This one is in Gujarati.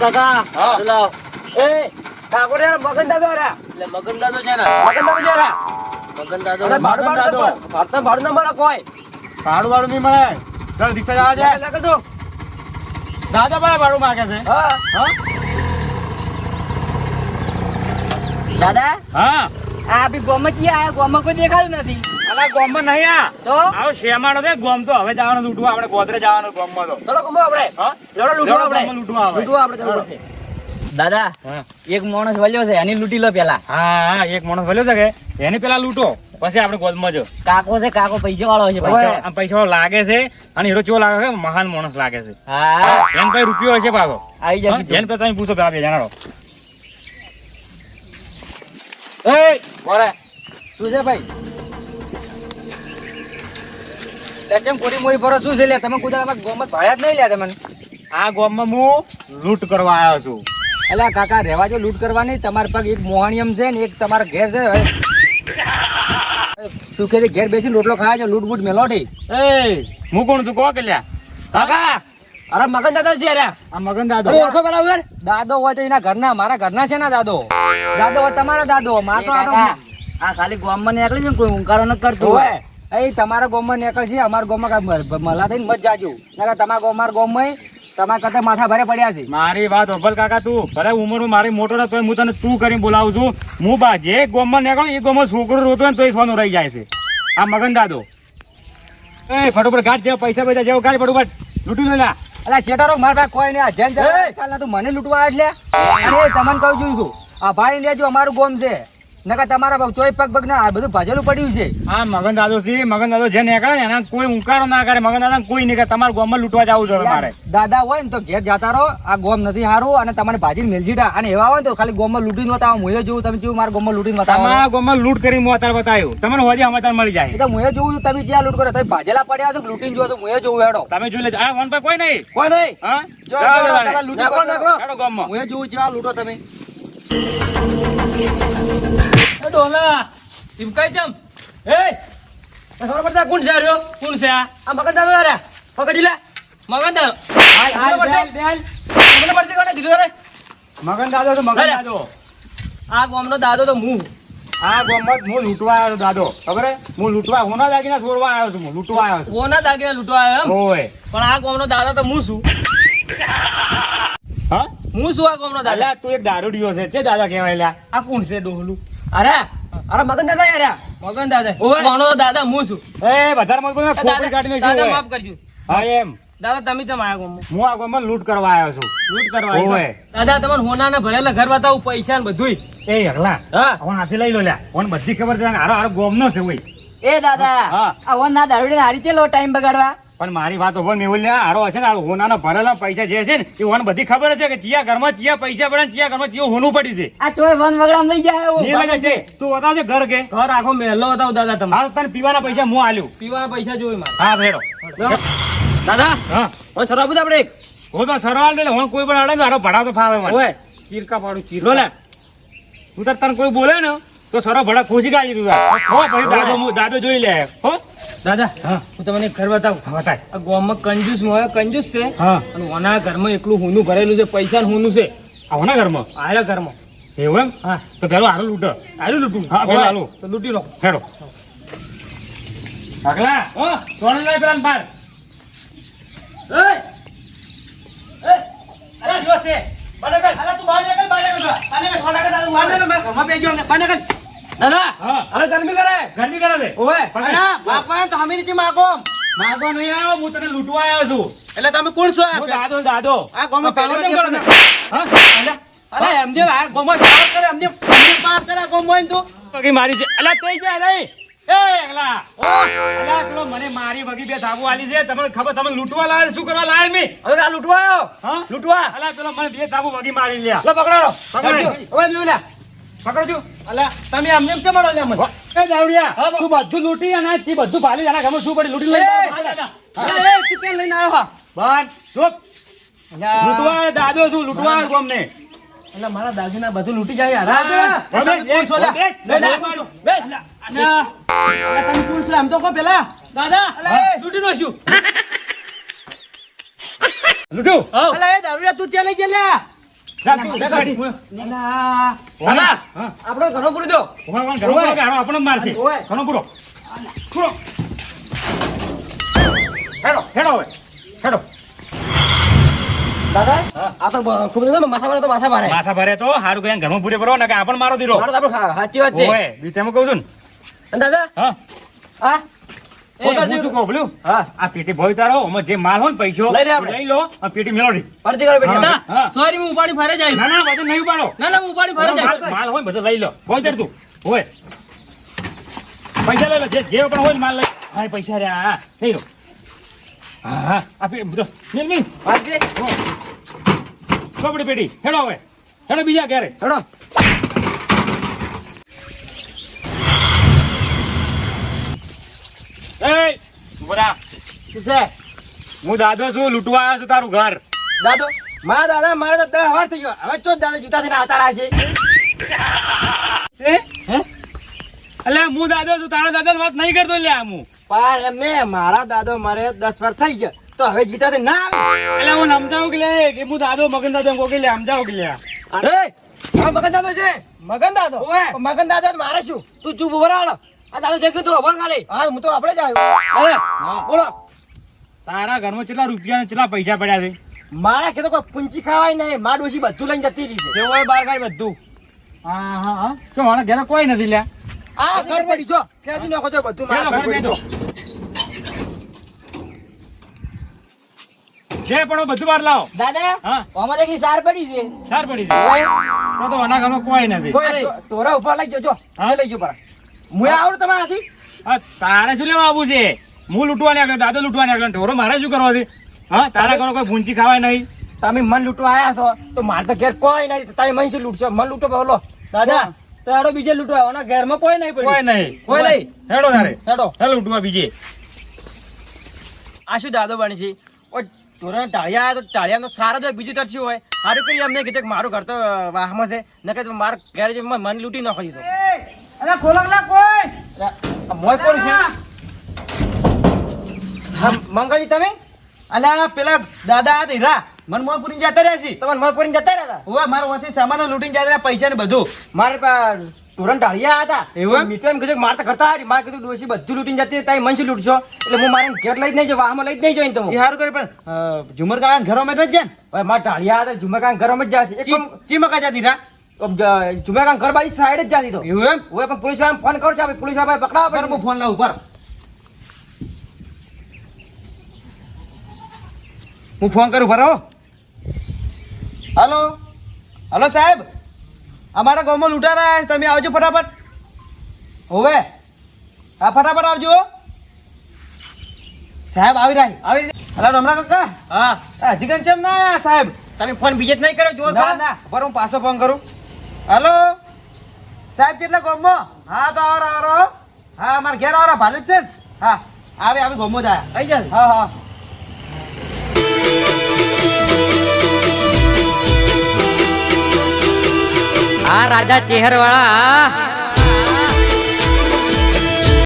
કાકા હા. એ ઠાકોર યાર મગન દાદો રા એટલે મગન દાદો છે ને મગન દાદો છે રા મગન દાદો અરે ભાડું ભાડું ના મળે કોઈ ભાડું નહીં મળે. ચાલ રિક્ષા જવા દે. લાગે તો દાદા ભાઈ ભાડું માંગે છે. હા હા દાદા હા આ બી ગોમાં ચિયા આયા ગોમાં કોઈ દેખાતું નથી અલા ગોમમાં નહીં આ તો આવો શેમાડો છે ગોમ તો હવે જવાનું લૂંટવા આપણે ગોધરે જવાનું ગોમમાં તો ચલો કુંભો આપણે હા ચલો લૂંટવા આપણે ગોમમાં લૂંટવા આવે. લૂંટવા આપણે ચલો દાદા હા એક માણસ વળ્યો છે એની લૂંટી લો પેલા હા એક માણસ ભલ્યો છે કે એને પેલા લૂંટો પછી આપણે ગોદમાં જો કાકો છે કાકો પૈસા વાળો છે પૈસા વાળો લાગે છે અને હીરો ચેવો લાગે છે મહાન માણસ લાગે છે હા એને ભાઈ રૂપિયો હશે પાછો આવી જાય એને પેલા તમે પૂછો પેલા બે જણાનો એ બોલે શું છે ભાઈ કેમ કોરી મોરી ભરો શું છે લે તમે કુદા ગોમત ભાડ્યા જ નહીં લે તમને આ ગામમાં હું લૂંટ કરવા આવ્યો છું. અલા કાકા રહેવા જો લૂંટ કરવાની તમારા પગ એક મોહણિયમ છે ને એક તમારા ઘેર છે સુખે ઘેર બેસીને રોટલો ખાવા છો લૂંટ બૂટ મેલોટી એ હું કોણ છું કહો કે લ્યા કાકા અરે મગન દાદા છે રે આ મગન દાદો અરે ઓળખો પેલા ઉભેર. દાદો હોય તો એના ઘરના મારા ઘરના છે ને દાદો દાદો હોય તમારા દાદો માર તો આ ખાલી ગોમમાં નીકળી ને કોઈ ઊંકારો ન કરતું હોય એ તમારા ગામમાં નીકળ છે અમારા ગામમાં મલા થઈને મત જાજો નકર તમારા અમારા ગામમાં તમારા કરતા માથા ભારે પડ્યા છે મારી વાત ઓભલ કાકા તું ભલે ઉંમરમાં મારી મોટો ને તોય હું તને તું કરીને બોલાવું છું. હું બા જે ગામમાં નીકળું એ ગામમાં છોકરો રોતો ને તોય સોનું રહી જાય છે. આ મગન દાદો એ ફટોફટ ગાંઠ જેવો પૈસા પૈસા જેવો ગાંઠ ફટોફટ લૂંટી લે લા. અલા શેટારો મારા પાસે કોઈ નહીં જેન કાલના તું મને લૂંટવા એટલે અરે તમને કહું છું આ ભાઈ લેજો અમારું ગોમ છે નકર તમારા ચોઈ પગ પગ ના આ બધું ભાજેલું પડ્યું છે આ મગન દાદો છે મગન દાદો જે નીકળે ને એના કોઈ ઉંકારો ના કરે મગન દાદા કોઈ નહીં કરે તમારા ગામમાં લૂંટવા જવું જોઈએ મારે દાદા હોય ને તો ઘેર જતા રહો આ ગોમ નથી સારું અને તમારે ભાજી મેલજીટા અને એવા હોય ને તો ખાલી ગોમમાં લૂંટીને બતાવો મુએ જોઉં તમે જેવું મારા ગોમમાં લૂંટીને બતાવો તમારા ગામમાં લૂંટ કરી હું અત્યારે બતાવ્યું તમને હોજે સમાચાર મળી એ જાય તો મુએ જોઉં છું તમે જ્યાં લૂંટ કરો તમે ભાજેલા પડ્યા છો કે લૂંટીને જોવો છો મુએ જોઉં હેડો તમે જોઈ લેજો આ વન પર કોઈ નહીં કોઈ નહીં હા જો જાઓ તમે વડે. લૂંટી કરો, નાખો. હેડો ગામમાં. મુએ જોઉં જ્યાં લૂંટો તમે ડોલા ચીમકાઈ ચમ એ ખબર પડતા કોણ છે રહ્યો કોણ છે આ મગન દાદો યાર પકડી લે મગન દાદો હાલ હાલ બેલ બેલ મને પડતી કોને કીધું રે મગન દાદો તો મગન દાદો આ ગામનો દાદો તો હું આ ગામમાં હું લૂંટવા આવ્યો છું દાદો ખબર હે હું લૂંટવા હોના દાગીના છોડવા આવ્યો છું હું લૂંટવા આવ્યો છું કોના દાગીના લૂંટવા આવ્યો એમ ઓય પણ આ ગામનો દાદો તો હું છું હા હું છું આ ગામનો દાદા અલ્યા તું એક દારૂડિયો છે જે દાદા કહેવાય લ્યા આ કોણ છે દોહલું અરે અરે મગન દાદા યાર મગન દાદા ઓવે. કોનો દાદા હું છું એ વધારે મત બોલ ખોપડી કાઢીને શું દાદા હોય? માફ કરજો હા એમ દાદા તમે ચમ આયા ગામમાં હું આ ગામમાં લૂંટ કરવા આવ્યો છું લૂંટ કરવા આવ્યા ઓવે. છો? દાદા તમારે હોનાને ભરેલા ઘર બતાવું પૈસા ને બધુંય એ હગલા હા હવે હાથે લઈ લો લ્યા મને બધી ખબર છે હારો હારો ગોમનો છે હોય એ દાદા હા. આ હોન ના દારૂડી હારી ચેલો ટાઈમ બગાડવા પણ મારી વાત ઓભર મેહુલ લ્યા હારો હશે ને આ હોનાનો ભરેલા પૈસા જે છે ને એ હોન બધી ખબર છે કે ચિયા ઘરમાં ચિયા પૈસા પડે ને ચિયા ઘરમાં ચિયો હોનું પડી છે આ ચોય વન વગડામ લઈ જાય નહીં લાગે છે તું બતાવજે ઘર કે ઘર આખો મહેલો બતાવો દાદા તમે હાલ તને પીવાના પૈસા હું આલ્યું પીવાના પૈસા જોઈ મારે હા ભેડો દાદા હા હવે શરાબ બધા આપણે એક હું તો સરવાળ દે હું કોઈ પણ અડે ને હારો ભડાવ તો ફાવે મને ઓય ચીરકા પાડું લો ચીરકા લે તું તાર તને કોઈ બોલે ને તો સરો ભડા ખુશી કાઢી તું હો પછી દાદો જોઈ લે હો દાદા હા હું તમને એક ઘર બતાવું બતાય આ ગામમાં કંજૂસ મોય કંજૂસ છે હા અને ઓના ઘરમાં એકલું હોનું ભરેલું છે પૈસા હોનું છે આવો ને ઘરમાં આયા ઘરમાં એવું એમ હા તો પેલો હારો લૂંટો આલું લૂંટું હા, પેલા આલું. તો લૂંટી લો હેડો આગલા હા સોન લઈ પેલા ને બાર એ અરે જીવો છે બનેગલ અલા તું બહાર નીકળ બનેગલ મે ઘરમાં બેજો અમને બનેગલ દાદા હા. અરે ગરમી કરે ગરમી કરે છે ઓય પણ અલા બાપા તો હમી રીતે માગો માગો નહીં આવ્યો હું તને લૂંટવા આવ્યો છું એટલે તમે કોણ છો હું દાદો આ ગામમાં પાવર કેમ કરો છો? હા અલ્યા, અરે એમને આ ગામમાં પાર કરે એમને પાર કરે ગામમાં તો વગી મારી છે અલ્યા તોય છે નહીં એ આગલા અલ્યા પેલો મને મારી વગી બે ધાબુ આલી છે તમને ખબર તમે લૂંટવા લાયા શું કરવા લાયા મે હવે આ લૂંટવા આવ્યો હા લૂંટવા અલ્યા પેલો મને બે ધાબુ વગી મારી લ્યા લો પકડાડો પકડાડો. હવે લ્યો લે પકડજો અલા તમે એમને કેમ મારો લે મને એ દાવડિયા તું બધું લૂંટી અને તે બધું ભાલી જાના ઘરમાં શું પડી લૂંટી લઈ એ તું કેમ લઈને આવ્યો હા બાન ચૂપ લૂંટવા આવ્યો દાદો છું લૂંટવા આવ્યો ગોમને એટલે મારા દાદીના બધું લૂંટી જાય યાર બેસ, તમે કોણ છો એમ તો કહો પેલા દાદા અલા, એ. લૂંટી નો શું લૂંટું અલા એ દારૂડિયા તું ચાલે કે લ્યા જા તું, જા ગાડી. હાલા. હા. આપણો ઘણો પૂરી દો ઉભા ઉભા, ઘણો પૂરો કે હારો આપણને જ મારશે. ઓય. ઘણો પૂરો. પૂરો. હેડો, હેડો હવે. હેડો. દાદા હા. આ તો ખૂબ માથા મારે તો માથા મારે માથા ભરે તો હારું કઈ ઘણું પૂરે ભરો ને કે આપણ મારો દીરો. મારો તો આપણો સાચી વાત છે ઓય, બીજામાં કહું છું ને. અને દાદા હા. હા એ, હું શું કહું બોલ્યું? હા આ પેટી ભોય તારો આમાં જે માલ હોય ને પૈસો લઈ લે આપણે. લઈ લો આ પેટી મેળવડી. પરથી કરો બેટા હા. હા. સોરી હું ઉપાડી ફરે જાય ના ના બધું નહીં ઉપાડો. ના હું ઉપાડી ફરે જાય માલ હોય ને બધું લઈ લો. ભોય તાર તું હોય પૈસા લઈ લો જે પણ હોય ને માલ લઈ. હા એ પૈસા રહ્યા હા લઈ લો. હા હા આ બધો મિલ મિલ પરથી ચોપડી પેટી હેડો હવે હેડો બીજા ક્યારે હેડો એ બોલા શું છે હું દાદો છું લૂંટવા આવ્યો છું તારું ઘર. દાદો મારા દાદા મારે તો 10 વાર થઈ ગયો હવે ચો દાદા જૂતા થઈને આવતા રહ્યા છે હે એટલે હું દાદો છું તારા દાદા વાત નહીં કરતો લે હું. પણ એમને મારા દાદો મારે 10 વાર થઈ ગયા તો હવે જીતા તે ના આવે એટલે હું સમજાવું કે લે કે હું દાદો મગન દાદો એમ કહું કે લે સમજાવું કે લે. અરે આ મગન દાદો છે મગન દાદો ઓવે. મગન દાદો તો મારે શું તું ચૂપ ઉભો રહો આ દાદો છે કે તું અભણ ખાલી હા હું તો આપણે જ આવ્યો હા. બોલો તારા ઘરમાં કેટલા રૂપિયા ને કેટલા પૈસા પડ્યા છે? મારા કીધું કોઈ પૂંચી ખાવાય નહીં માર ડોશી બધું લઈને જતી રહી છે જે હોય બાર કાઢ બધું હા હા હા તો મારા ઘરે કોઈ નથી લ્યા. આ ઘર પડી છો ફેંકી નાખો છો બધું હેડો, મારા ઘર ઘર બેઠો. જે પણ હોય બધું બહાર લાવો. દાદા હા અમારે કઈ સાર પડી છે સાર પડી છે તો આના ઘરમાં કોઈ નથી. કોઈ નહીં તોરા ઉપર લઈ જજો હા લઈ જો પર હું આવડું તમારા થી હા તારે શું લેવા આવવું છે? હું લૂંટવા નીકળ્યો દાદો લૂંટવા નીકળ્યો ઢોરો મારે શું કરવા છે? હા તારા ઘરમાં કોઈ ભૂંચી ખાવાય નહીં. તમે મન લૂંટવા આયા છો તો મારે તો ઘેર કોઈ નહીં તમે મન શું લૂંટશો મન લૂંટો બોલો દાદા તો હેડો બીજે લૂંટવા આવવાના ઘરમાં કોઈ નહીં કોઈ પડ્યું નહીં કોઈ નહીં. હેડો તારે હેડો હેડો લૂંટવા બીજે. આ શું દાદો બની છે ઓ તોરા ટાળિયા આયા તો ટાળિયાનો સારો જ હોય બીજું તરસ્યું હોય સારું કરી અમને કીધું કે મારું ઘર તો વાહમાં છે નકર તો મારા ઘરે જઈને મન લૂંટી નાખી દીધો અરે ખોલક ના કોઈ મોય કોણ છે હા મંગળજી તમે અલ્યા પેલા દાદા આ હીરા મન મોય પૂરીને જતા રહ્યા છે તમે મોય પૂરીને જતા રહ્યા હતા ઓય મારા વાથી સામાન લૂંટીને જતા રહ્યા પૈસા ને બધું મારે તોરણ ટાળિયા હતા એવું મિત્રો એમ કીધું મારે તો કરતા હારી મારે કીધું ડોસી બધું લૂંટીને જતી તાઈ મન શું લૂંટશો એટલે હું મારે ઘેર લઈ જ નહીં જો વાહમાં લઈ જ નહીં જોઈને તમે એ સારું કરે પણ ઝુમર કાકા ઘરોમાં જ જાય ને હવે મારા ટાળિયા હતા ઝુમર કાકા ઘરોમાં જ જાય છે ચીમકા જતી રા ઝુમર કાકા ઘર બાજુ સાઈડ જ જતી તો એવું એમ હવે પણ પોલીસ વાળાને ફોન કરો છો પોલીસ વાળા પકડાવો પડે હું ફોન લાવું ઉપર હું ફોન કરું ભરો હાલો હલો સાહેબ અમારા ગામમાં લૂંટારા આવ્યા છે. તમે આવજો ફટાફટ હોવે હા ફટાફટ આવજો સાહેબ આવી રહી હલો રમરા કાકા હા હજી કણ ચેમ ના આયા સાહેબ તમે ફોન બીજે જ નહીં કર્યો જો ના ના બરો હું પાછો ફોન કરું હલો સાહેબ કેટલા ગામમાં હા તો આવો હા અમારા ઘેર આવો ભાલુ જ છે ને હા આવે ગામમાં જ આવ્યા આવી જાય હા હા આ રાજા ચેહર વાળા